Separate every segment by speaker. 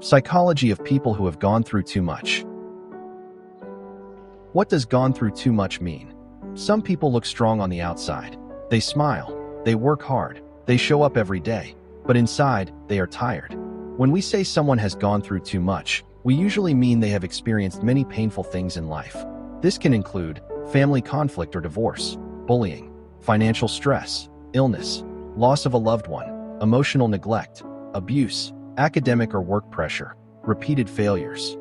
Speaker 1: Psychology of people who have gone through too much. What does gone through too much mean? Some people look strong on the outside. They smile, they work hard, they show up every day, but inside, they are tired. When we say someone has gone through too much, we usually mean they have experienced many painful things in life. This can include family conflict or divorce, bullying, financial stress, illness, loss of a loved one, emotional neglect, abuse, academic or work pressure, repeated failures.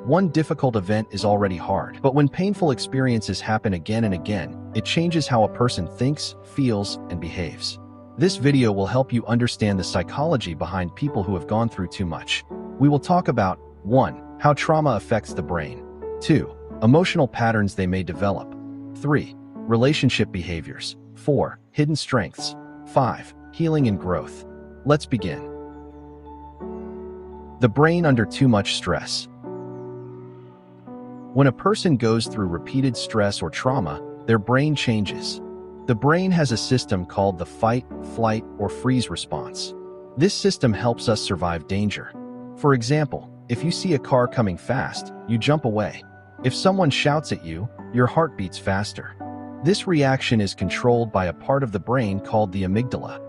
Speaker 1: One difficult event is already hard, but when painful experiences happen again and again, it changes how a person thinks, feels, and behaves. This video will help you understand the psychology behind people who have gone through too much. We will talk about 1. How trauma affects the brain. 2. Emotional patterns they may develop. 3. Relationship behaviors. 4. Hidden strengths. 5. Healing and growth. Let's begin. The brain under too much stress. When a person goes through repeated stress or trauma, their brain changes. The brain has a system called the fight, flight, or freeze response. This system helps us survive danger. For example, if you see a car coming fast, you jump away. If someone shouts at you, your heart beats faster. This reaction is controlled by a part of the brain called the amygdala.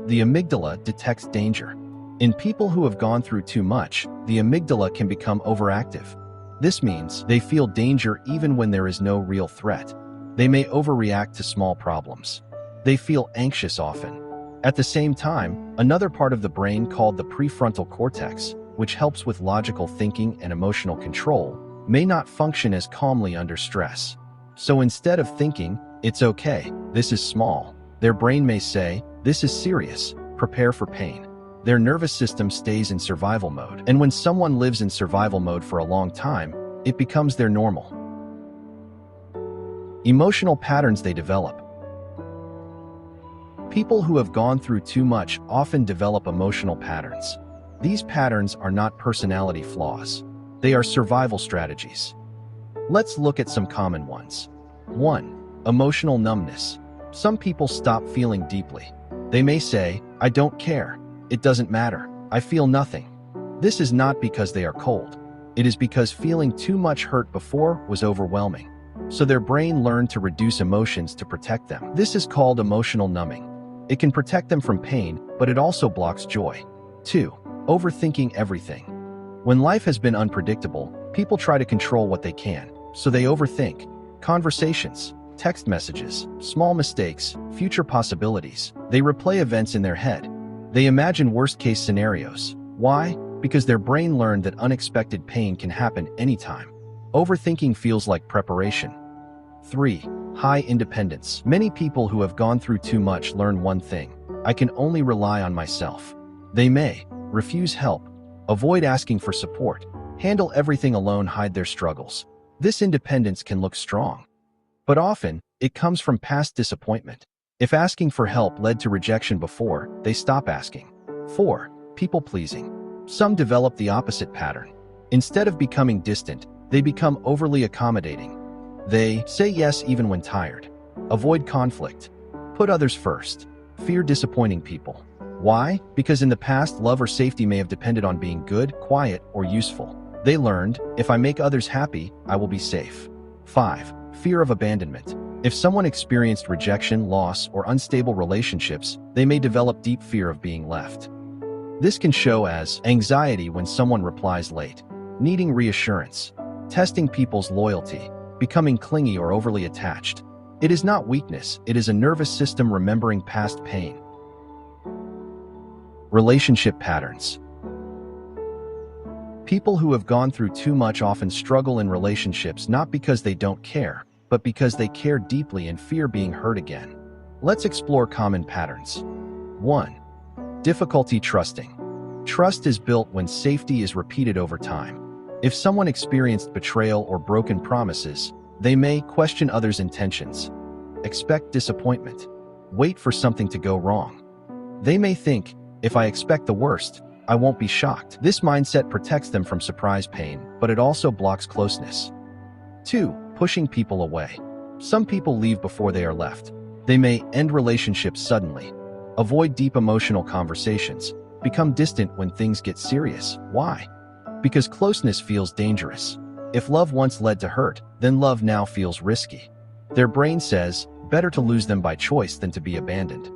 Speaker 1: The amygdala detects danger. In people who have gone through too much, the amygdala can become overactive. This means they feel danger even when there is no real threat. They may overreact to small problems. They feel anxious often. At the same time, another part of the brain called the prefrontal cortex, which helps with logical thinking and emotional control, may not function as calmly under stress. So instead of thinking, "It's okay, this is small," their brain may say, "This is serious, prepare for pain." Their nervous system stays in survival mode, and when someone lives in survival mode for a long time, it becomes their normal. Emotional patterns they develop. People who have gone through too much often develop emotional patterns. These patterns are not personality flaws. They are survival strategies. Let's look at some common ones. 1. Emotional numbness. Some people stop feeling deeply. They may say, "I don't care. It doesn't matter. I feel nothing." This is not because they are cold. It is because feeling too much hurt before was overwhelming. So their brain learned to reduce emotions to protect them. This is called emotional numbing. It can protect them from pain, but it also blocks joy. 2. Overthinking everything. When life has been unpredictable, people try to control what they can, so they overthink. Conversations, text messages, small mistakes, future possibilities. They replay events in their head. They imagine worst-case scenarios. Why? Because their brain learned that unexpected pain can happen anytime. Overthinking feels like preparation. 3. High independence. Many people who have gone through too much learn one thing: I can only rely on myself. They may refuse help, avoid asking for support, handle everything alone, hide their struggles. This independence can look strong, but often it comes from past disappointment. If asking for help led to rejection before, they stop asking. 4. People-pleasing. Some develop the opposite pattern. Instead of becoming distant, they become overly accommodating. They say yes even when tired, avoid conflict, put others first, fear disappointing people. Why? Because in the past, love or safety may have depended on being good, quiet, or useful. They learned, if I make others happy, I will be safe. 5. Fear of abandonment. If someone experienced rejection, loss, or unstable relationships, they may develop deep fear of being left. This can show as anxiety when someone replies late, needing reassurance, testing people's loyalty, becoming clingy or overly attached. It is not weakness, it is a nervous system remembering past pain. Relationship patterns. People who have gone through too much often struggle in relationships not because they don't care, but because they care deeply and fear being hurt again. Let's explore common patterns. 1. Difficulty trusting. Trust is built when safety is repeated over time. If someone experienced betrayal or broken promises, they may question others' intentions, expect disappointment, wait for something to go wrong. They may think, "If I expect the worst, I won't be shocked." This mindset protects them from surprise pain, but it also blocks closeness. 2. Pushing people away. Some people leave before they are left. They may end relationships suddenly, avoid deep emotional conversations, become distant when things get serious. Why? Because closeness feels dangerous. If love once led to hurt, then love now feels risky. Their brain says, better to lose them by choice than to be abandoned.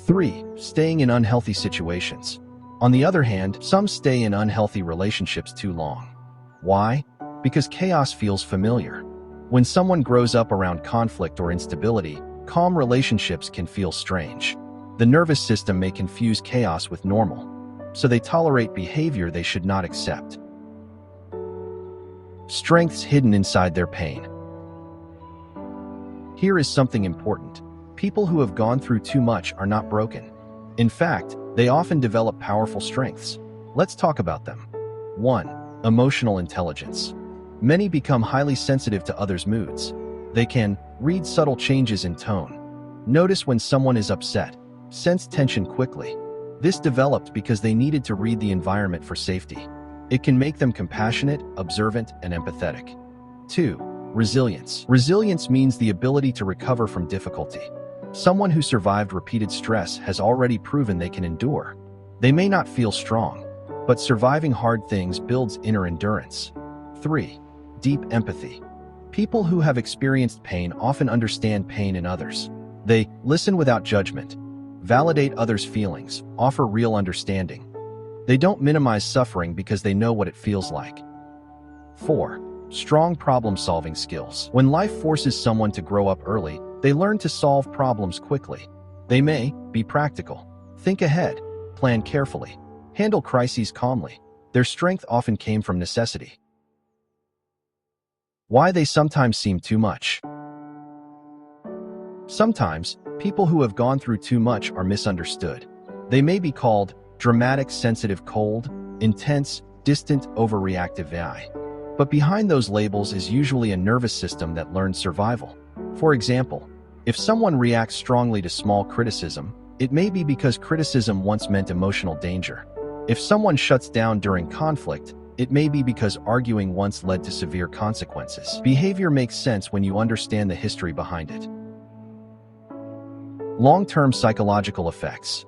Speaker 1: 3. Staying in unhealthy situations. On the other hand, some stay in unhealthy relationships too long. Why? Because chaos feels familiar. When someone grows up around conflict or instability, calm relationships can feel strange. The nervous system may confuse chaos with normal, so they tolerate behavior they should not accept. Strengths hidden inside their pain. Here is something important. People who have gone through too much are not broken. In fact, they often develop powerful strengths. Let's talk about them. 1. Emotional intelligence. Many become highly sensitive to others' moods. They can read subtle changes in tone, notice when someone is upset, sense tension quickly. This developed because they needed to read the environment for safety. It can make them compassionate, observant, and empathetic. 2. Resilience. Resilience means the ability to recover from difficulty. Someone who survived repeated stress has already proven they can endure. They may not feel strong, but surviving hard things builds inner endurance. 3. Deep empathy. People who have experienced pain often understand pain in others. They listen without judgment, validate others' feelings, offer real understanding. They don't minimize suffering because they know what it feels like. 4. Strong problem-solving skills. When life forces someone to grow up early, they learn to solve problems quickly. They may be practical, think ahead, plan carefully, handle crises calmly. Their strength often came from necessity. Why they sometimes seem too much. Sometimes, people who have gone through too much are misunderstood. They may be called dramatic, sensitive, cold, intense, distant, overreactive AI. But behind those labels is usually a nervous system that learned survival. For example, if someone reacts strongly to small criticism, it may be because criticism once meant emotional danger. If someone shuts down during conflict, it may be because arguing once led to severe consequences. Behavior makes sense when you understand the history behind it. Long-term psychological effects.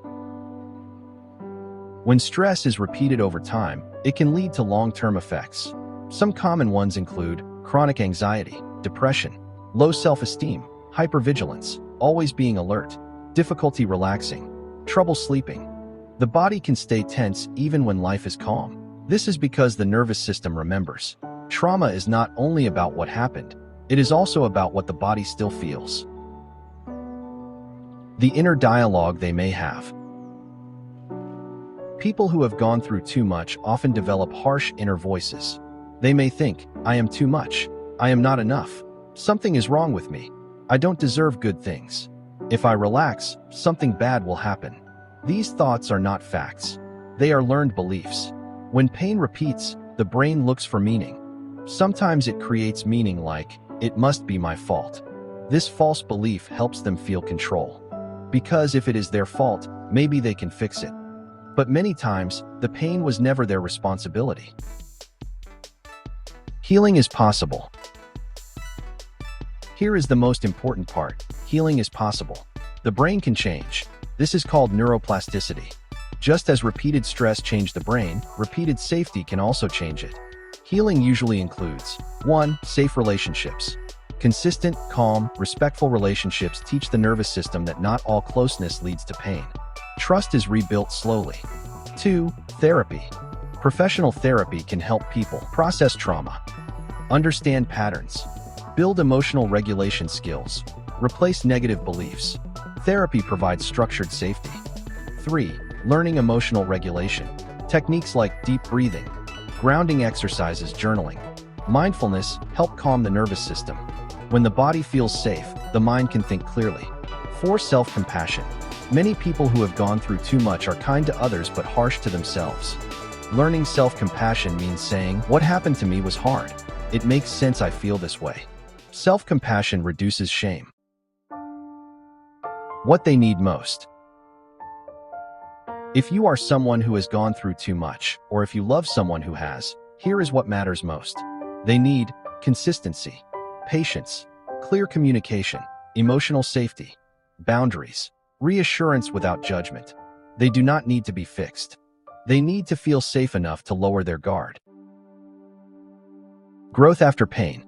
Speaker 1: When stress is repeated over time, it can lead to long-term effects. Some common ones include chronic anxiety, depression, low self-esteem, hypervigilance, always being alert, difficulty relaxing, trouble sleeping. The body can stay tense even when life is calm. This is because the nervous system remembers. Trauma is not only about what happened, it is also about what the body still feels. The inner dialogue they may have. People who have gone through too much often develop harsh inner voices. They may think, I am too much, I am not enough, something is wrong with me, I don't deserve good things. If I relax, something bad will happen. These thoughts are not facts. They are learned beliefs. When pain repeats, the brain looks for meaning. Sometimes it creates meaning like, it must be my fault. This false belief helps them feel control. Because if it is their fault, maybe they can fix it. But many times, the pain was never their responsibility. Healing is possible. Here is the most important part. Healing is possible. The brain can change. This is called neuroplasticity. Just as repeated stress changed the brain, repeated safety can also change it. Healing usually includes 1. Safe relationships. Consistent, calm, respectful relationships teach the nervous system that not all closeness leads to pain. Trust is rebuilt slowly. 2. Therapy. Professional therapy can help people process trauma, understand patterns, build emotional regulation skills, replace negative beliefs. Therapy provides structured safety. 3. Learning emotional regulation. Techniques like deep breathing, grounding exercises, journaling, mindfulness help calm the nervous system. When the body feels safe, the mind can think clearly. 4. Self-compassion. Many people who have gone through too much are kind to others but harsh to themselves. Learning self-compassion means saying, what happened to me was hard. It makes sense I feel this way. Self-compassion reduces shame. What they need most. If you are someone who has gone through too much, or if you love someone who has, here is what matters most. They need consistency, patience, clear communication, emotional safety, boundaries, reassurance without judgment. They do not need to be fixed. They need to feel safe enough to lower their guard. Growth after pain.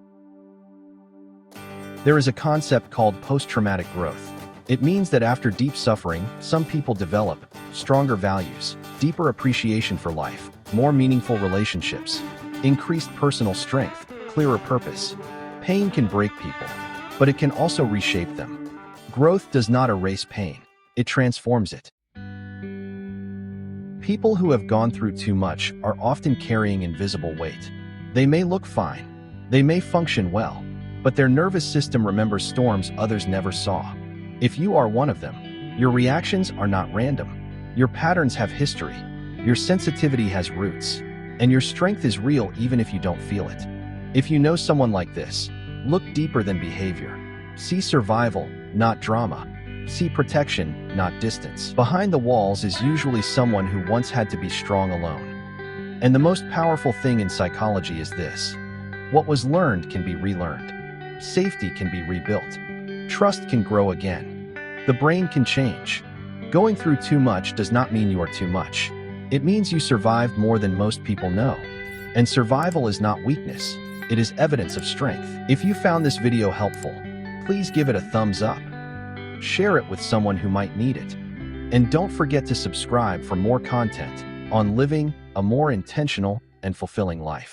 Speaker 1: There is a concept called post-traumatic growth. It means that after deep suffering, some people develop stronger values, deeper appreciation for life, more meaningful relationships, increased personal strength, clearer purpose. Pain can break people, but it can also reshape them. Growth does not erase pain, it transforms it. People who have gone through too much are often carrying invisible weight. They may look fine, they may function well, but their nervous system remembers storms others never saw. If you are one of them, your reactions are not random. Your patterns have history, your sensitivity has roots, and your strength is real even if you don't feel it. If you know someone like this, look deeper than behavior. See survival, not drama. See protection, not distance. Behind the walls is usually someone who once had to be strong alone. And the most powerful thing in psychology is this: what was learned can be relearned. Safety can be rebuilt. Trust can grow again. The brain can change. Going through too much does not mean you are too much. It means you survived more than most people know. And survival is not weakness. It is evidence of strength. If you found this video helpful, please give it a thumbs up. Share it with someone who might need it. And don't forget to subscribe for more content on living a more intentional and fulfilling life.